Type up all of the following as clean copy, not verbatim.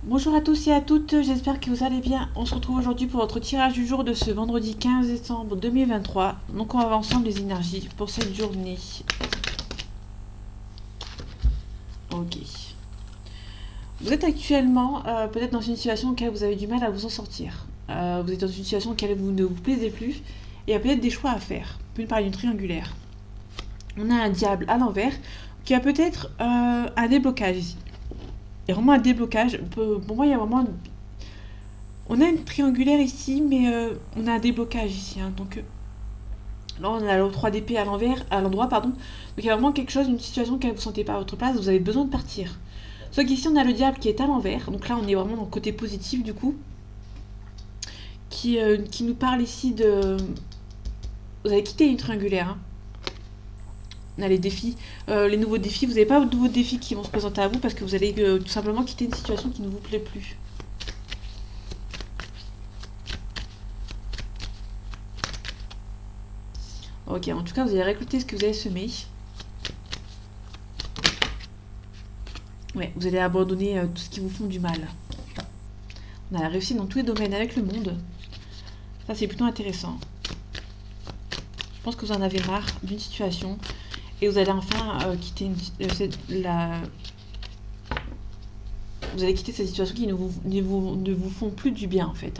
Bonjour à tous et à toutes, j'espère que vous allez bien. On se retrouve aujourd'hui pour notre tirage du jour de ce vendredi 15 décembre 2023. Donc on va voir ensemble les énergies pour cette journée. Ok. Vous êtes actuellement peut-être dans une situation dans laquelle vous avez du mal à vous en sortir. Vous êtes dans une situation dans laquelle vous ne vous plaisez plus et il y a peut-être des choix à faire. On peut parler d'une triangulaire. On a un diable à l'envers qui a peut-être un déblocage ici. Il y a vraiment un déblocage. Pour moi, il y a vraiment on a une triangulaire ici, mais on a un déblocage ici. Hein, donc là, on a le 3 d'épée à l'envers, à l'endroit, pardon. Donc il y a vraiment quelque chose, une situation que vous ne sentez pas à votre place, vous avez besoin de partir. Sauf qu'ici, on a le diable qui est à l'envers. Donc là, on est vraiment dans le côté positif, du coup. Qui nous parle ici de... Vous avez quitté une triangulaire. Hein. On a les défis, les nouveaux défis. Vous n'avez pas de nouveaux défis qui vont se présenter à vous parce que vous allez tout simplement quitter une situation qui ne vous plaît plus. Ok, en tout cas, vous allez récolter ce que vous avez semé. Ouais, vous allez abandonner tout ce qui vous font du mal. On a la réussite dans tous les domaines avec le monde. Ça, c'est plutôt intéressant. Je pense que vous en avez marre d'une situation et vous allez enfin quitter vous allez quitter cette situation qui ne vous font plus du bien, en fait.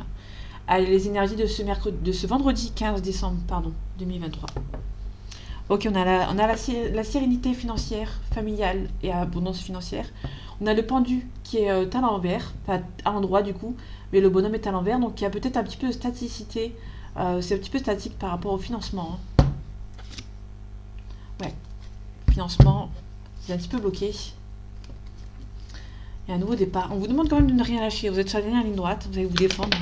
Allez, les énergies de ce vendredi 15 décembre, 2023. Ok, on a la sérénité financière, familiale et abondance financière. On a le pendu qui est à l'envers, enfin à l'endroit du coup, mais le bonhomme est à l'envers, donc il y a peut-être un petit peu de staticité. C'est un petit peu statique par rapport au financement. Hein. Ouais, financement, c'est un petit peu bloqué. Il y a un nouveau départ. On vous demande quand même de ne rien lâcher. Vous êtes sur la dernière ligne droite, vous allez vous défendre.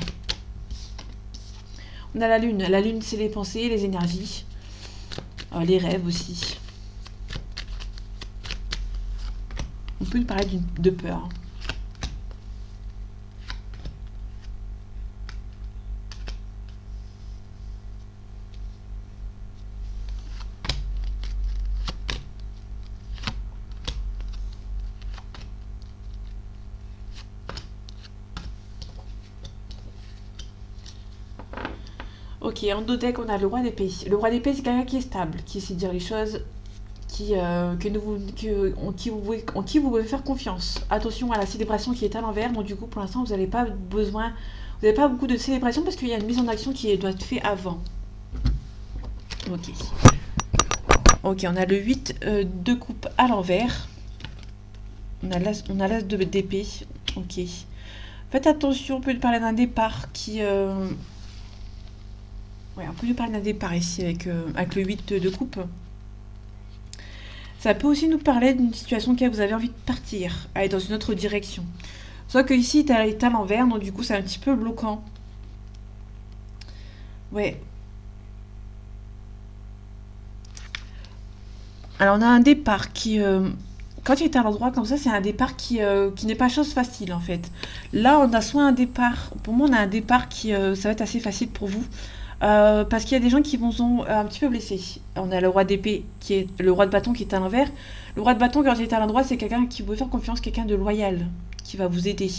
On a la lune. La lune, c'est les pensées, les énergies, les rêves aussi. On peut nous parler de peur. Ok, en dos deck, on a le roi d'épée. Le roi d'épée, c'est quelqu'un qui est stable, qui sait dire les choses, en qui vous pouvez faire confiance. Attention à la célébration qui est à l'envers, donc du coup, pour l'instant, vous n'avez pas besoin, vous n'avez pas beaucoup de célébration parce qu'il y a une mise en action qui doit être faite avant. Ok. Ok, on a le 8 de coupe à l'envers. On a l'as d'épée. Ok. Faites attention, on peut parler d'un départ qui... Ouais, on peut lui parler d'un départ ici avec le 8 de coupe. Ça peut aussi nous parler d'une situation où vous avez envie de partir, aller dans une autre direction. Sauf que ici, tu as l'envers, donc du coup, c'est un petit peu bloquant. Ouais. Alors, on a un départ qui... quand il est à l'endroit comme ça, c'est un départ qui n'est pas chose facile, en fait. Là, on a soit un départ... Pour moi, on a un départ qui... ça va être assez facile pour vous. Parce qu'il y a des gens qui vont sont un petit peu blessés. On a le roi d'épée qui est le roi de bâton qui est à l'envers. Le roi de bâton quand il est à l'endroit, c'est quelqu'un qui vous fait faire confiance, quelqu'un de loyal qui va vous aider.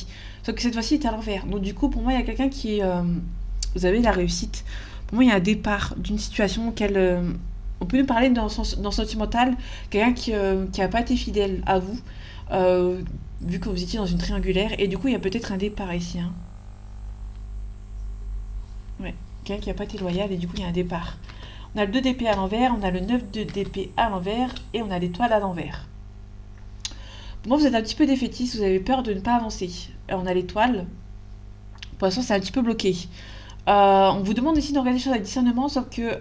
Sauf que cette fois-ci, il est à l'envers. Donc du coup, pour moi, il y a quelqu'un qui vous avez la réussite. Pour moi, il y a un départ d'une situation auquel on peut nous parler dans sentimental, quelqu'un qui a pas été fidèle à vous, vu que vous étiez dans une triangulaire. Et du coup, il y a peut-être un départ ici. Hein. Ouais. Quelqu'un qui n'a pas été loyal et du coup il y a un départ. On a le 2 d'épée à l'envers, on a le 9 d'épée à l'envers et on a l'étoile à l'envers. Pour moi vous êtes un petit peu défaitiste, vous avez peur de ne pas avancer. On a l'étoile, pour l'instant c'est un petit peu bloqué. On vous demande ici de regarder les choses avec discernement, sauf que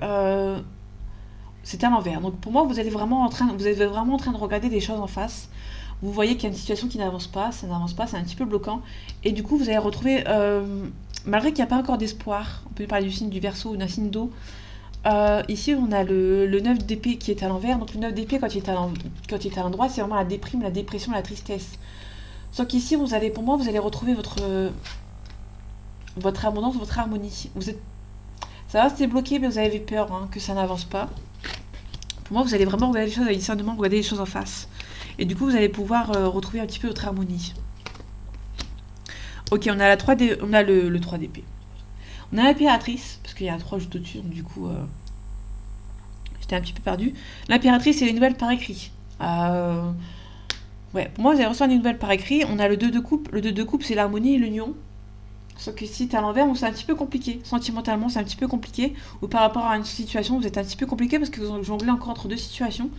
c'est à l'envers. Donc pour moi vous êtes vraiment en train de regarder les choses en face. Vous voyez qu'il y a une situation qui n'avance pas, ça n'avance pas, c'est un petit peu bloquant. Et du coup vous allez retrouver... malgré qu'il n'y a pas encore d'espoir, on peut parler du signe du Verseau ou d'un signe d'eau. Ici, on a le 9 d'épée qui est à l'envers. Donc, le 9 d'épée, quand il est à l'endroit, c'est vraiment la déprime, la dépression, la tristesse. Sauf qu'ici, pour moi, vous allez retrouver votre abondance, votre harmonie. Ça va, c'est bloqué, mais vous avez peur hein, que ça n'avance pas. Pour moi, vous allez vraiment regarder les choses avec discernement, regarder les choses en face. Et du coup, vous allez pouvoir retrouver un petit peu votre harmonie. Ok, on a la 3D, on a le 3 d'épée. On a l'impératrice, parce qu'il y a un 3 juste au-dessus, donc du coup, j'étais un petit peu perdue. L'impératrice, c'est les nouvelles par écrit. Ouais, pour moi, vous allez recevoir des nouvelles par écrit. On a le 2 de coupe. Le 2 de coupe, c'est l'harmonie et l'union. Sauf que si t'es à l'envers, c'est un petit peu compliqué. Sentimentalement, c'est un petit peu compliqué. Ou par rapport à une situation, vous êtes un petit peu compliqué parce que vous jonglez encore entre deux situations.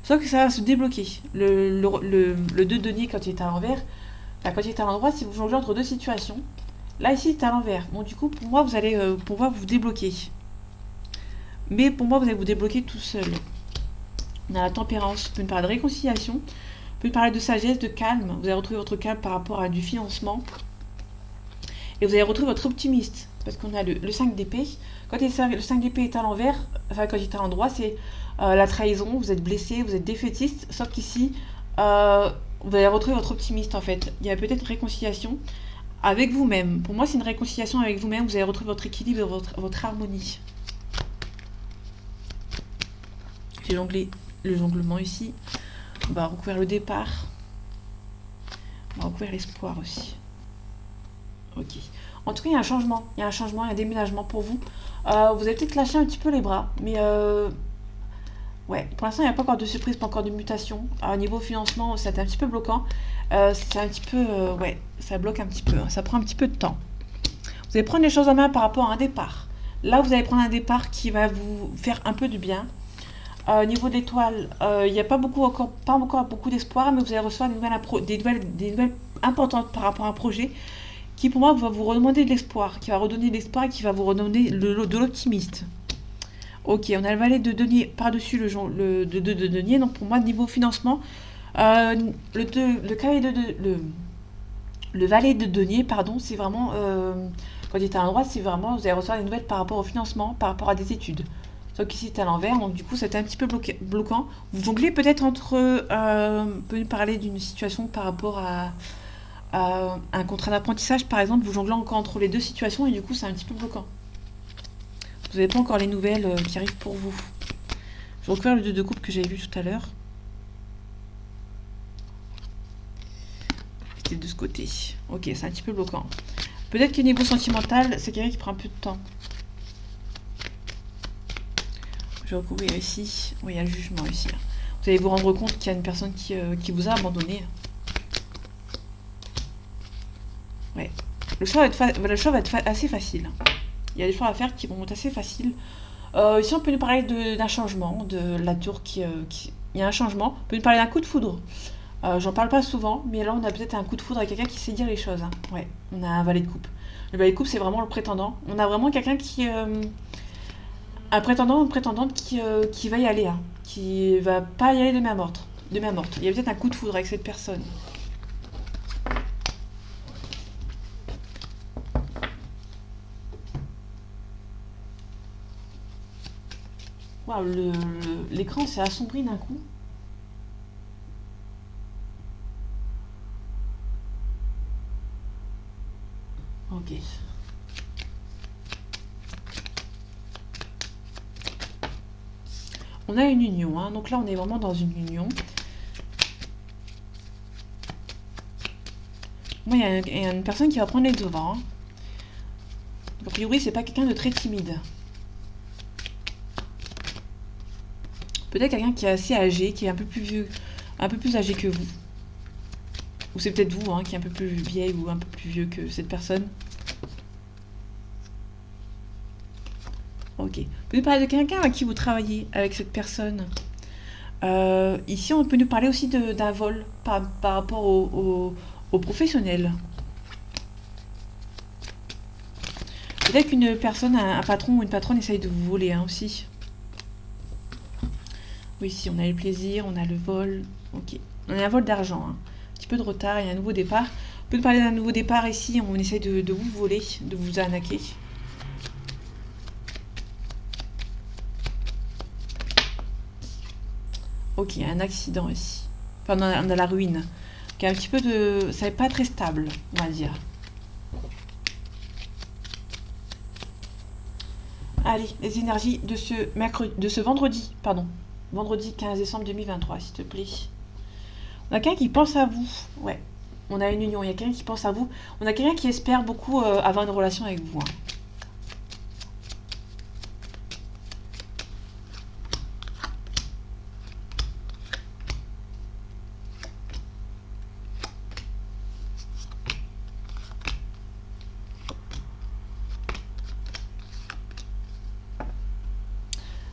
Sauf que ça va se débloquer. Le 2 de denier, quand il est à l'envers, enfin, quand il est à l'endroit, si vous jonglez entre deux situations. Là, ici, c'est à l'envers. Bon, du coup, pour moi, vous allez pouvoir vous débloquer. Mais pour moi, vous allez vous débloquer tout seul. On a la tempérance. On peut nous parler de réconciliation. On peut nous parler de sagesse, de calme. Vous allez retrouver votre calme par rapport à du financement. Et vous allez retrouver votre optimiste. Parce qu'on a le 5 d'épée. Quand le 5 d'épée est à l'envers, enfin quand il est à l'endroit, c'est la trahison. Vous êtes blessé, vous êtes défaitiste. Sauf qu'ici, vous allez retrouver votre optimiste en fait. Il y a peut-être une réconciliation avec vous-même. Pour moi, c'est une réconciliation avec vous-même. Vous allez retrouver votre équilibre et votre harmonie. J'ai jonglé le jonglement ici. On va recouvrir le départ. On va recouvrir l'espoir aussi. Ok. En tout cas, il y a un changement. Il y a un changement, il y a un déménagement pour vous. Vous avez peut-être lâché un petit peu les bras. Mais ouais, pour l'instant, il n'y a pas encore de surprise, pas encore de mutation. Au niveau financement, c'est un petit peu bloquant. C'est un petit peu... ouais, ça bloque un petit peu. Ça prend un petit peu de temps. Vous allez prendre les choses en main par rapport à un départ. Là, vous allez prendre un départ qui va vous faire un peu de bien. Au niveau de l'étoile, il n'y a pas encore beaucoup d'espoir, mais vous allez recevoir des nouvelles importantes par rapport à un projet qui, pour moi, va vous redemander de l'espoir, qui va redonner de l'espoir et qui va vous redonner de l'optimiste. Ok, on a le valet de denier par-dessus le 2 de denier, donc pour moi, niveau financement, le valet de denier, pardon, c'est vraiment, quand il est à l'endroit, c'est vraiment, vous allez recevoir des nouvelles par rapport au financement, par rapport à des études. Sauf qu'ici, c'est à l'envers, donc du coup, c'est un petit peu bloquant. Vous jonglez peut-être entre, on peut parler d'une situation par rapport à un contrat d'apprentissage, par exemple, vous jonglez encore entre les deux situations et du coup, c'est un petit peu bloquant. Vous n'avez pas encore les nouvelles qui arrivent pour vous. Je recouvre le 2 de coupe que j'avais vu tout à l'heure. C'était de ce côté. Ok, c'est un petit peu bloquant. Peut-être que niveau sentimental, c'est quelqu'un qui prend un peu de temps. Je vais recouvrir ici. Oui, il y a le jugement ici. Vous allez vous rendre compte qu'il y a une personne qui vous a abandonné. Ouais. Le choix va être assez facile. Il y a des choix à faire qui vont être assez faciles. Ici, on peut nous parler d'un changement, de la tour il y a un changement. On peut nous parler d'un coup de foudre. J'en parle pas souvent, mais là, on a peut-être un coup de foudre avec quelqu'un qui sait dire les choses. Hein. Ouais, on a un valet de coupe. Le valet de coupe, c'est vraiment le prétendant. On a vraiment quelqu'un qui... un prétendant ou une prétendante qui va y aller. Hein. Qui va pas y aller de main morte. Il y a peut-être un coup de foudre avec cette personne. Waouh, l'écran s'est assombri d'un coup. Ok. On a une union, hein. Donc là on est vraiment dans une union. Moi, il y a une personne qui va prendre les devants. Hein. A priori, c'est pas quelqu'un de très timide. Peut-être quelqu'un qui est assez âgé, qui est un peu plus vieux, un peu plus âgé que vous. Ou c'est peut-être vous, hein, qui est un peu plus vieille ou un peu plus vieux que cette personne. Ok. Vous pouvez parler de quelqu'un avec qui vous travaillez, avec cette personne. Ici, on peut nous parler aussi d'un vol par rapport aux professionnels. Peut-être qu'une personne, un patron ou une patronne essaye de vous voler hein, aussi. Oui, ici, on a le plaisir, on a le vol. Ok. On a un vol d'argent. Hein. Un petit peu de retard, il y a un nouveau départ. On peut nous parler d'un nouveau départ ici, on essaye de vous voler, de vous arnaquer. Ok, il y a un accident ici. Enfin, on a la ruine. Qui est un petit peu de... Ça n'est pas très stable, on va dire. Allez, les énergies de ce vendredi, pardon. Vendredi 15 décembre 2023, s'il te plaît. On a quelqu'un qui pense à vous. Ouais. On a une union, il y a quelqu'un qui pense à vous. On a quelqu'un qui espère beaucoup avoir une relation avec vous. Hein.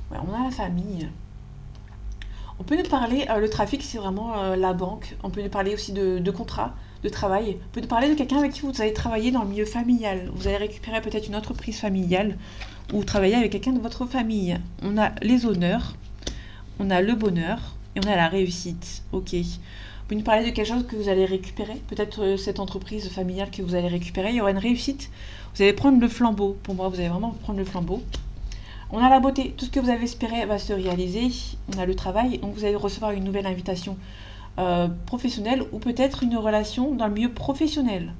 Ouais, on a la famille. On peut nous parler, le trafic c'est vraiment la banque. On peut nous parler aussi de contrat, de travail. On peut nous parler de quelqu'un avec qui vous allez travailler dans le milieu familial. Vous allez récupérer peut-être une entreprise familiale ou travailler avec quelqu'un de votre famille. On a les honneurs, on a le bonheur et on a la réussite. Ok. Vous nous parler de quelque chose que vous allez récupérer. Peut-être cette entreprise familiale que vous allez récupérer. Il y aura une réussite. Vous allez prendre le flambeau. Pour moi, vous allez vraiment prendre le flambeau. On a la beauté, tout ce que vous avez espéré va se réaliser. On a le travail, donc vous allez recevoir une nouvelle invitation professionnelle ou peut-être une relation dans le milieu professionnel.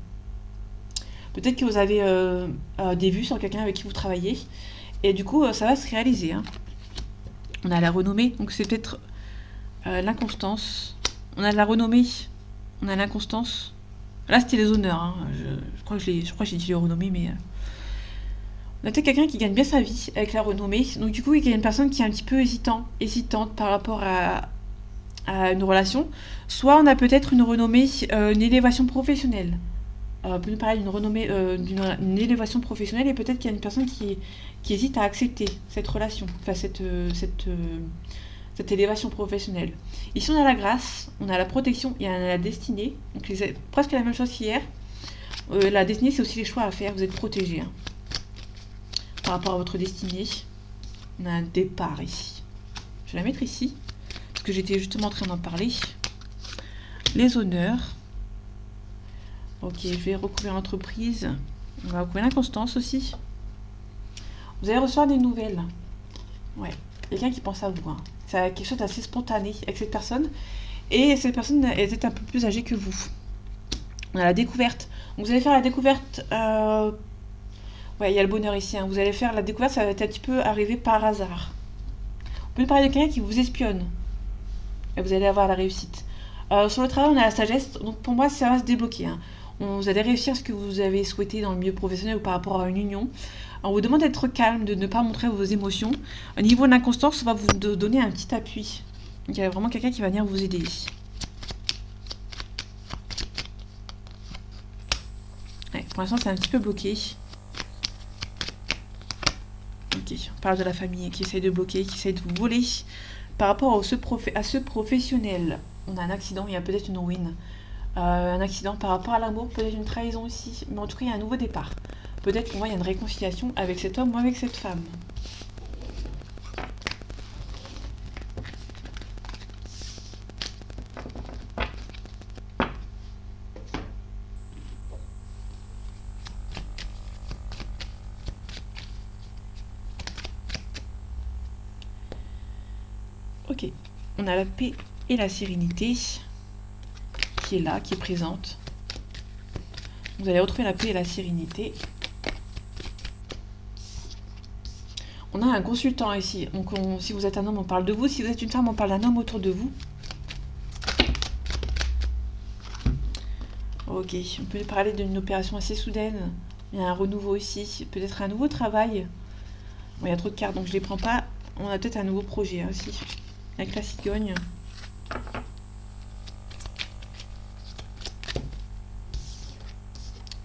Peut-être que vous avez des vues sur quelqu'un avec qui vous travaillez et du coup ça va se réaliser. Hein. On a la renommée, donc c'est peut-être l'inconstance. On a la renommée, on a l'inconstance. Là c'était les honneurs. Hein. Je crois que j'ai dit les renommées, mais... On a peut-être quelqu'un qui gagne bien sa vie avec la renommée. Donc du coup, il y a une personne qui est un petit peu hésitante par rapport à une relation. Soit on a peut-être une renommée, une élévation professionnelle. On peut nous parler d'une renommée, d'une élévation professionnelle et peut-être qu'il y a une personne qui hésite à accepter cette relation, enfin cette élévation professionnelle. Ici, on a la grâce, on a la protection et on a la destinée. Donc c'est presque la même chose qu'hier. La destinée, c'est aussi les choix à faire. Vous êtes protégé. Hein. Par rapport à votre destinée, on a un départ ici. Je vais la mettre ici, parce que j'étais justement en train d'en parler. Les honneurs. Ok, je vais recouvrir l'entreprise. On va recouvrir l'inconstance aussi. Vous allez recevoir des nouvelles. Ouais, quelqu'un qui pense à vous. Hein. C'est quelque chose d'assez spontané avec cette personne. Et cette personne est peut-être un peu plus âgée que vous. On a la découverte. Donc vous allez faire la découverte... Ouais, il y a le bonheur ici. Hein. Vous allez faire la découverte, ça va être un petit peu arrivé par hasard. On peut parler de quelqu'un qui vous espionne. Et vous allez avoir la réussite. Sur le travail, on a la sagesse. Donc pour moi, ça va se débloquer. Hein. Vous allez réussir ce que vous avez souhaité dans le milieu professionnel ou par rapport à une union. On vous demande d'être calme, de ne pas montrer vos émotions. Au niveau de l'inconstance, on va vous donner un petit appui. Donc il y a vraiment quelqu'un qui va venir vous aider. Ouais, pour l'instant, c'est un petit peu bloqué. Ok, on parle de la famille qui essaye de bloquer, qui essaye de vous voler. Par rapport à ce professionnel, on a un accident, il y a peut-être une ruine. Un accident par rapport à l'amour, peut-être une trahison aussi. Mais en tout cas, il y a un nouveau départ. Peut-être pour moi, il y a une réconciliation avec cet homme ou avec cette femme. Ok, on a la paix et la sérénité qui est là, qui est présente. Vous allez retrouver la paix et la sérénité. On a un consultant ici. Donc si vous êtes un homme, on parle de vous. Si vous êtes une femme, on parle d'un homme autour de vous. Ok, on peut parler d'une opération assez soudaine. Il y a un renouveau ici. Peut-être un nouveau travail. Bon, il y a trop de cartes, donc je ne les prends pas. On a peut-être un nouveau projet hein, aussi. Avec la cigogne.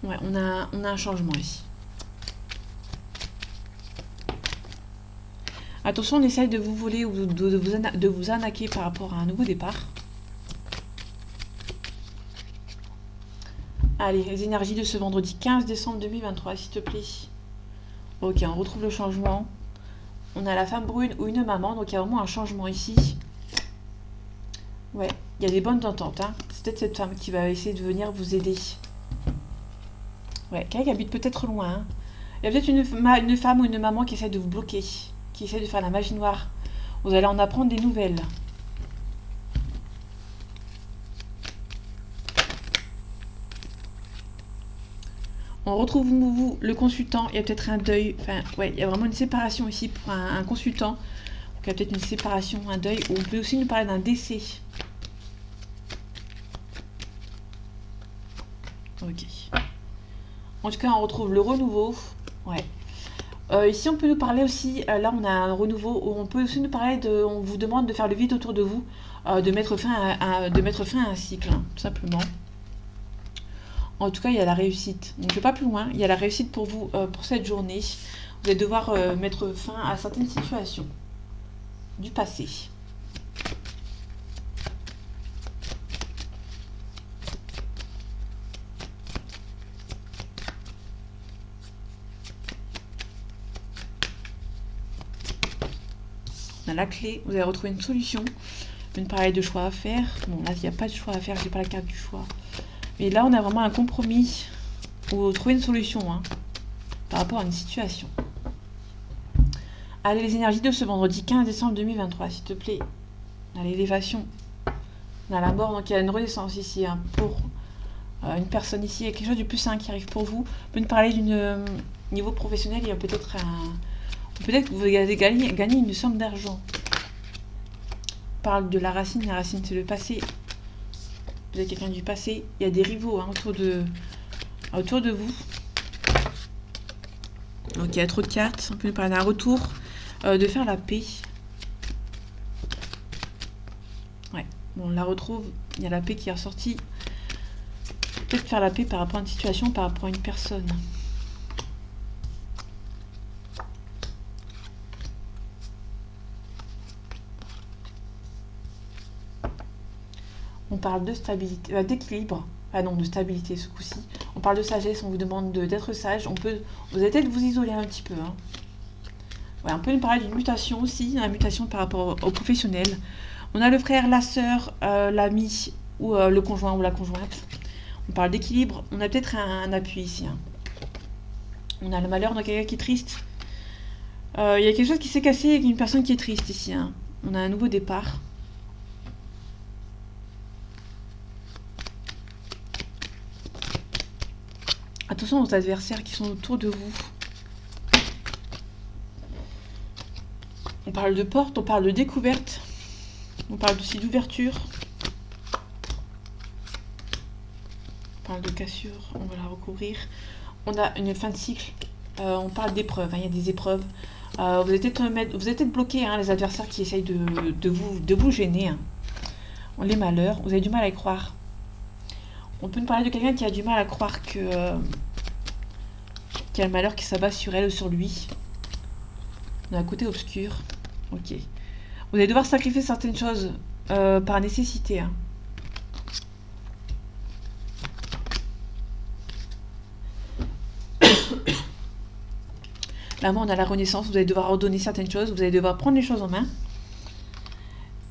Ouais, on a un changement ici. Attention, on essaye de vous voler ou de vous arnaquer par rapport à un nouveau départ. Allez, les énergies de ce vendredi 15 décembre 2023, s'il te plaît. Ok, on retrouve le changement. On a la femme brune ou une maman, donc il y a vraiment un changement ici. Ouais, il y a des bonnes ententes. Hein. C'est peut-être cette femme qui va essayer de venir vous aider. Ouais, quelqu'un qui habite peut-être loin. Hein. Il y a peut-être une femme ou une maman qui essaie de vous bloquer, qui essaie de faire la magie noire. Vous allez en apprendre des nouvelles. On retrouve vous, le consultant, il y a peut-être un deuil, enfin, ouais, il y a vraiment une séparation ici pour un consultant. Donc, il y a peut-être une séparation, un deuil, ou on peut aussi nous parler d'un décès. Ok. En tout cas, on retrouve le renouveau. Ouais. Ici, on peut nous parler aussi, là on a un renouveau, où on peut aussi nous parler de, on vous demande de faire le vide autour de vous, de mettre fin à un cycle, hein, tout simplement. En tout cas, il y a la réussite. Donc, je ne vais pas plus loin. Il y a la réussite pour vous, pour cette journée. Vous allez devoir mettre fin à certaines situations du passé. On a la clé. Vous allez retrouver une solution. Une pareille de choix à faire. Bon, là, il n'y a pas de choix à faire. J'ai pas la carte du choix. Mais là, on a vraiment un compromis. Ou trouver une solution, hein, par rapport à une situation. Allez, les énergies de ce vendredi 15 décembre 2023, s'il te plaît. On a l'élévation. On a la mort, donc il y a une renaissance ici, hein, pour une personne ici. Il y a quelque chose du plus sain qui arrive pour vous. On peut nous parler d'une niveau professionnel, il y a peut-être un... Peut-être que vous allez gagner une somme d'argent. On parle de la racine c'est le passé. Vous êtes quelqu'un du passé. Il y a des rivaux, hein, autour de vous. Donc il y a trop de cartes. On peut nous parler d'un retour, de faire la paix. Ouais, bon, on la retrouve. Il y a la paix qui est ressortie. Peut-être faire la paix par rapport à une situation, par rapport à une personne. On parle de stabilité, d'équilibre. Ah non, de stabilité ce coup-ci. On parle de sagesse, on vous demande d'être sage. Vous allez peut-être vous isoler un petit peu, hein. Ouais, on peut nous parler d'une mutation aussi, une mutation par rapport au professionnel. On a le frère, la sœur, l'ami ou le conjoint ou la conjointe. On parle d'équilibre. On a peut-être un appui ici, hein. On a le malheur, donc quelqu'un qui est triste. Il y a quelque chose qui s'est cassé avec une personne qui est triste ici, hein. On a un nouveau départ. Attention aux adversaires qui sont autour de vous. On parle de porte, on parle de découverte. On parle aussi d'ouverture. On parle de cassure, on va la recouvrir. On a une fin de cycle. On parle d'épreuves, hein, il y a des épreuves. Vous êtes peut-être bloqué, hein, les adversaires qui essayent de vous gêner, hein. Les malheurs, vous avez du mal à y croire. On peut nous parler de quelqu'un qui a du mal à croire qu'il y a le malheur qui s'abat sur elle ou sur lui. On a un côté obscur. Ok. Vous allez devoir sacrifier certaines choses par nécessité, hein. Là, on a la renaissance. Vous allez devoir ordonner certaines choses. Vous allez devoir prendre les choses en main.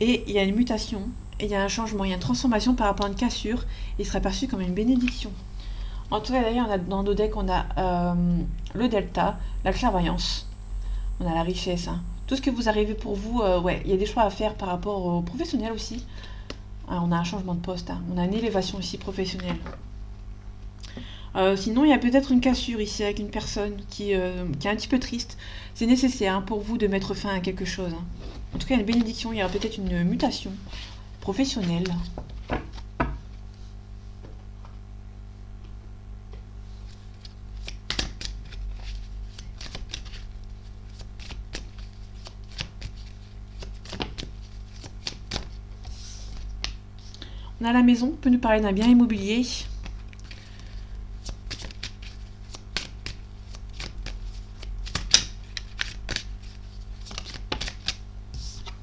Et il y a une mutation. Et il y a un changement. Il y a une transformation par rapport à une cassure. Il sera perçu comme une bénédiction. En tout cas, d'ailleurs, dans nos decks, on a le delta, la clairvoyance. On a la richesse, hein. Tout ce que vous arrivez pour vous, ouais, il y a des choix à faire par rapport aux professionnels aussi. On a un changement de poste, hein. On a une élévation aussi professionnelle. Sinon, il y a peut-être une cassure ici avec une personne qui est un petit peu triste. C'est nécessaire, hein, pour vous de mettre fin à quelque chose, hein. En tout cas, il y a une bénédiction, il y aura peut-être une mutation professionnelle. On a la maison, on peut nous parler d'un bien immobilier.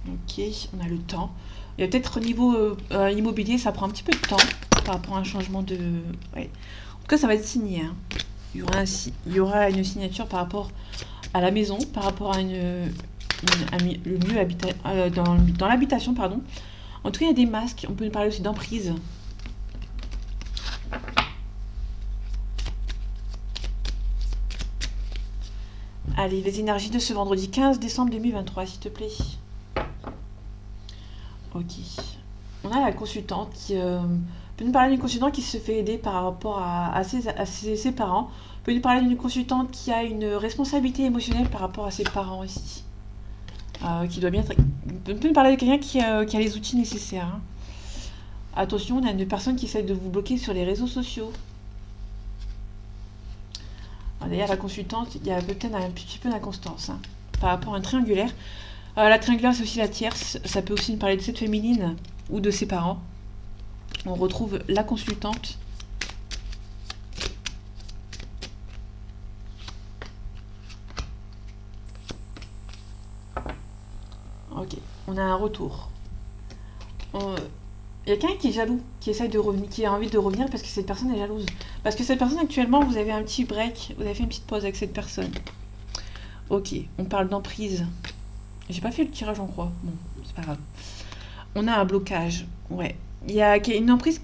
Ok, on a le temps. Il y a peut-être au niveau immobilier, ça prend un petit peu de temps par rapport à un changement de... Ouais. En tout cas, ça va être signé, hein. Il y aura une signature par rapport à la maison, par rapport à le lieu dans l'habitation, pardon. En tout cas, il y a des masques. On peut nous parler aussi d'emprise. Allez, les énergies de ce vendredi 15 décembre 2023, s'il te plaît. Ok. On a la consultante qui peut nous parler d'une consultante qui se fait aider par rapport à ses parents. On peut nous parler d'une consultante qui a une responsabilité émotionnelle par rapport à ses parents aussi. Qui doit bien être... On peut nous parler de quelqu'un qui a les outils nécessaires, hein. Attention, on a une personne qui essaie de vous bloquer sur les réseaux sociaux. D'ailleurs, la consultante, il y a peut-être un petit peu d'inconstance hein, par rapport à un triangulaire. La triangulaire, c'est aussi la tierce. Ça peut aussi nous parler de cette féminine ou de ses parents. On retrouve la consultante. Ok, on a un retour. Il y a quelqu'un qui est jaloux, qui essaye de revenir, qui a envie de revenir parce que cette personne est jalouse. Parce que cette personne actuellement, vous avez un petit break, vous avez fait une petite pause avec cette personne. Ok, on parle d'emprise. J'ai pas fait le tirage en croix. Bon, c'est pas grave. On a un blocage. Ouais. Il y a une emprise,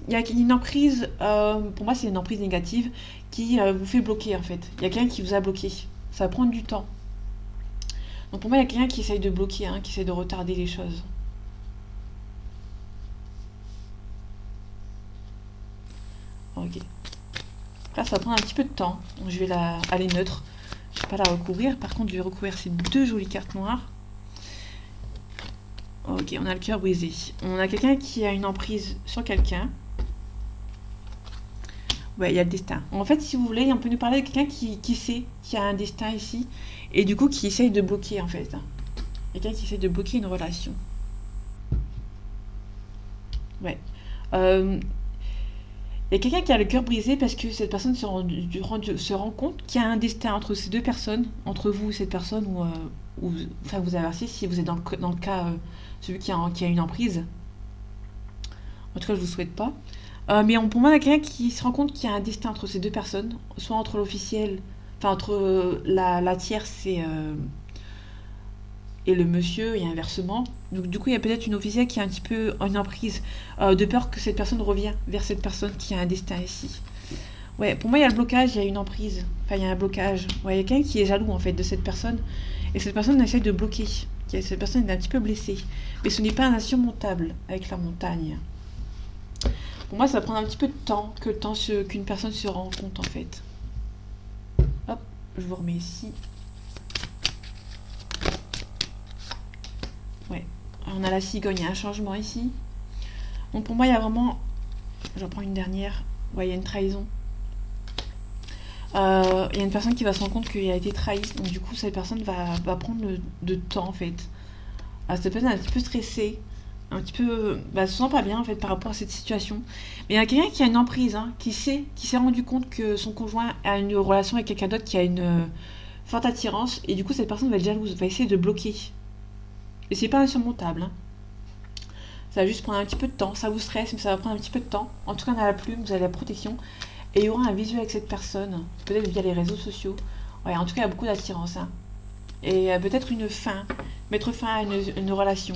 pour moi c'est une emprise négative qui vous fait bloquer en fait. Il y a quelqu'un qui vous a bloqué. Ça va prendre du temps. Donc pour moi il y a quelqu'un qui essaye de bloquer, hein, qui essaye de retarder les choses. Ok. Là ça va prendre un petit peu de temps. Donc je vais aller neutre. Je vais pas la recouvrir. Par contre je vais recouvrir ces deux jolies cartes noires. Ok, on a le cœur brisé. On a quelqu'un qui a une emprise sur quelqu'un. Ouais, il y a le destin. En fait, si vous voulez, on peut nous parler de quelqu'un qui sait qu'il y a un destin ici. Et du coup, qui essaye de bloquer, en fait. Quelqu'un qui essaye de bloquer une relation. Ouais. Il y a quelqu'un qui a le cœur brisé parce que cette personne se rend compte qu'il y a un destin entre ces deux personnes, entre vous et cette personne, ou enfin vous inversez si vous êtes dans le cas celui qui a une emprise. En tout cas, je vous souhaite pas. Mais pour moi, il y a quelqu'un qui se rend compte qu'il y a un destin entre ces deux personnes, soit entre l'officiel, enfin entre la tierce et le monsieur, et inversement. Donc, du coup, il y a peut-être une officielle qui a un petit peu une emprise, de peur que cette personne revienne vers cette personne qui a un destin ici. Ouais, pour moi, il y a le blocage, il y a une emprise. Enfin, il y a un blocage. Ouais, il y a quelqu'un qui est jaloux, en fait, de cette personne. Et cette personne essaie de bloquer. Cette personne est un petit peu blessée. Mais ce n'est pas un insurmontable avec la montagne. Pour moi, ça va prendre un petit peu de temps qu'une personne se rend compte, en fait. Hop, je vous remets ici. Ouais, on a la cigogne, il y a un changement ici. Donc pour moi, il y a vraiment... J'en prends une dernière. Ouais, il y a une trahison. Il y a une personne qui va se rendre compte qu'il a été trahi. Donc du coup, cette personne va prendre de temps, en fait. Cette personne est un petit peu stressée. Un petit peu... se sent pas bien, en fait, par rapport à cette situation. Mais il y a quelqu'un qui a une emprise, hein, qui s'est rendu compte que son conjoint a une relation avec quelqu'un d'autre qui a une forte attirance. Et du coup, cette personne va être jalouse, va essayer de bloquer. Et c'est pas insurmontable, hein. Ça va juste prendre un petit peu de temps. Ça vous stresse, mais ça va prendre un petit peu de temps. En tout cas, on a la plume, vous avez la protection. Et il y aura un visuel avec cette personne, peut-être via les réseaux sociaux. Ouais, en tout cas, il y a beaucoup d'attirance, hein. Et peut-être mettre fin à une relation.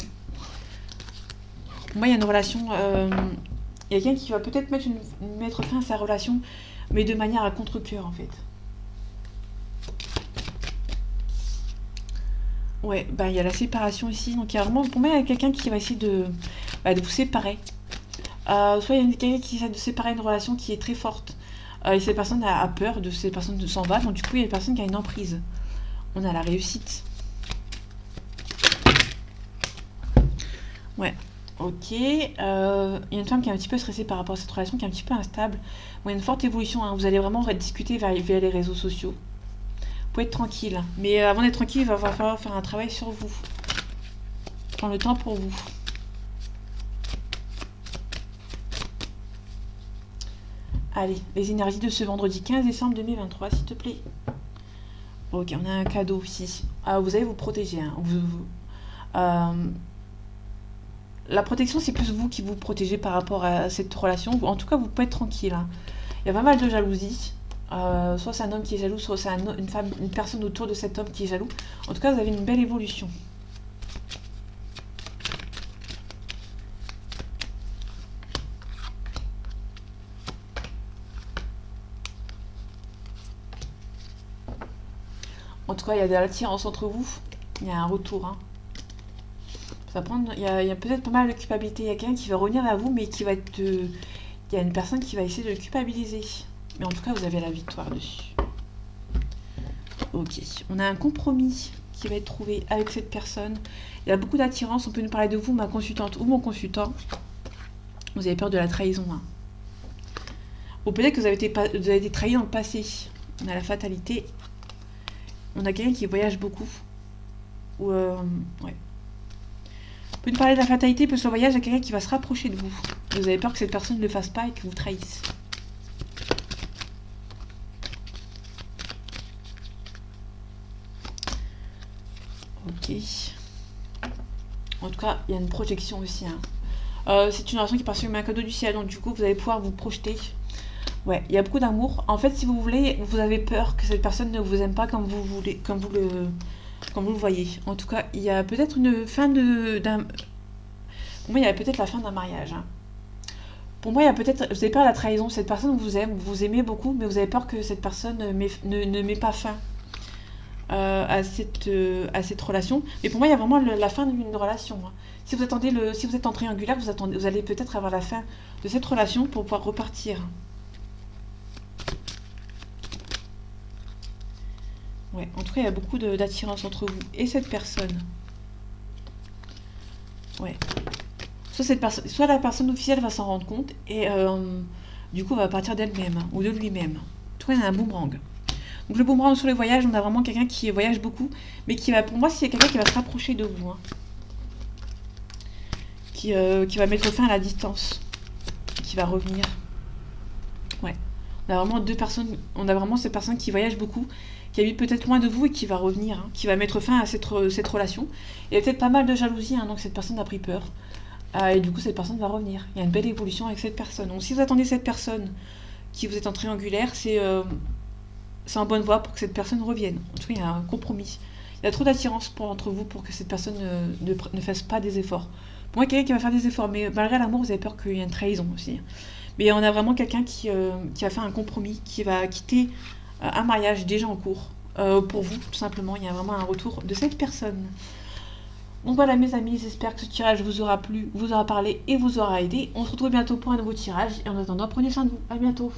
Pour moi, il y a une relation... il y a quelqu'un qui va peut-être mettre fin à sa relation, mais de manière à contre-cœur, en fait. Ouais, il y a la séparation ici. Donc, il y a vraiment... Pour moi, il y a quelqu'un qui va essayer de vous séparer. Soit il y a quelqu'un qui essaie de séparer une relation qui est très forte. Et cette personne a peur de cette personne s'en va. Donc, du coup, il y a une personne qui a une emprise. On a la réussite. Ouais. Ok. Il y a une femme qui est un petit peu stressée par rapport à cette relation, qui est un petit peu instable. Bon, il y a une forte évolution, hein. Vous allez vraiment discuter via les réseaux sociaux. Vous pouvez être tranquille. Mais avant d'être tranquille, il va falloir faire un travail sur vous. Prendre le temps pour vous. Allez, les énergies de ce vendredi 15 décembre 2023, s'il te plaît. Ok, on a un cadeau ici. Vous allez vous protéger, hein. La protection, c'est plus vous qui vous protégez par rapport à cette relation. En tout cas, vous pouvez être tranquille, hein. Il y a pas mal de jalousie. Soit c'est un homme qui est jaloux, soit c'est une personne autour de cet homme qui est jaloux. En tout cas, vous avez une belle évolution. En tout cas, il y a de l'attirance entre vous. Il y a un retour, hein. Il y a peut-être pas mal de culpabilité. Il y a quelqu'un qui va revenir à vous, mais qui va être... Il y a une personne qui va essayer de le culpabiliser. Mais en tout cas, vous avez la victoire dessus. Ok. On a un compromis qui va être trouvé avec cette personne. Il y a beaucoup d'attirance. On peut nous parler de vous, ma consultante ou mon consultant. Vous avez peur de la trahison, hein. Ou peut-être que vous avez été trahi dans le passé. On a la fatalité. On a quelqu'un qui voyage beaucoup. Ou ouais. On peut nous parler de la fatalité, parce que le voyage à quelqu'un qui va se rapprocher de vous. Vous avez peur que cette personne ne le fasse pas et que vous trahisse. Ok. En tout cas, il y a une projection aussi. C'est une relation qui part sur un cadeau du ciel, donc du coup, vous allez pouvoir vous projeter. Ouais, il y a beaucoup d'amour. En fait, si vous voulez, vous avez peur que cette personne ne vous aime pas comme vous voulez, comme vous le voyez. En tout cas, il y a peut-être une fin d'un. Pour moi, il y a peut-être la fin d'un mariage. Pour moi, il y a peut-être. Vous avez peur de la trahison. Cette personne vous aime, vous aimez beaucoup, mais vous avez peur que cette personne ne met pas fin à cette relation. Mais pour moi, il y a vraiment la fin d'une relation. Si vous êtes en triangulaire, vous allez peut-être avoir la fin de cette relation pour pouvoir repartir. Ouais, en tout cas, il y a beaucoup d'attirance entre vous et cette personne. Ouais. Soit la personne officielle va s'en rendre compte et du coup va partir d'elle-même ou de lui-même. En tout cas, il y a un boomerang. Donc le boomerang sur les voyages, on a vraiment quelqu'un qui voyage beaucoup, mais qui va, pour moi, c'est quelqu'un qui va se rapprocher de vous. Qui va mettre fin à la distance. Qui va revenir. Ouais. On a vraiment deux personnes, on a vraiment cette personne qui voyage beaucoup, qui habite peut-être loin de vous et qui va revenir, qui va mettre fin à cette relation. Il y a peut-être pas mal de jalousie, donc cette personne a pris peur. Et du coup, cette personne va revenir. Il y a une belle évolution avec cette personne. Donc si vous attendez cette personne qui vous êtes en triangulaire, c'est en bonne voie pour que cette personne revienne. En tout cas, il y a un compromis. Il y a trop d'attirance entre vous pour que cette personne ne fasse pas des efforts. Pour moi, quelqu'un qui va faire des efforts, mais malgré l'amour, vous avez peur qu'il y ait une trahison aussi. Mais on a vraiment quelqu'un qui a fait un compromis, qui va quitter un mariage déjà en cours. Pour vous, tout simplement, il y a vraiment un retour de cette personne. Donc voilà mes amis, j'espère que ce tirage vous aura plu, vous aura parlé et vous aura aidé. On se retrouve bientôt pour un nouveau tirage. Et en attendant, prenez soin de vous. À bientôt.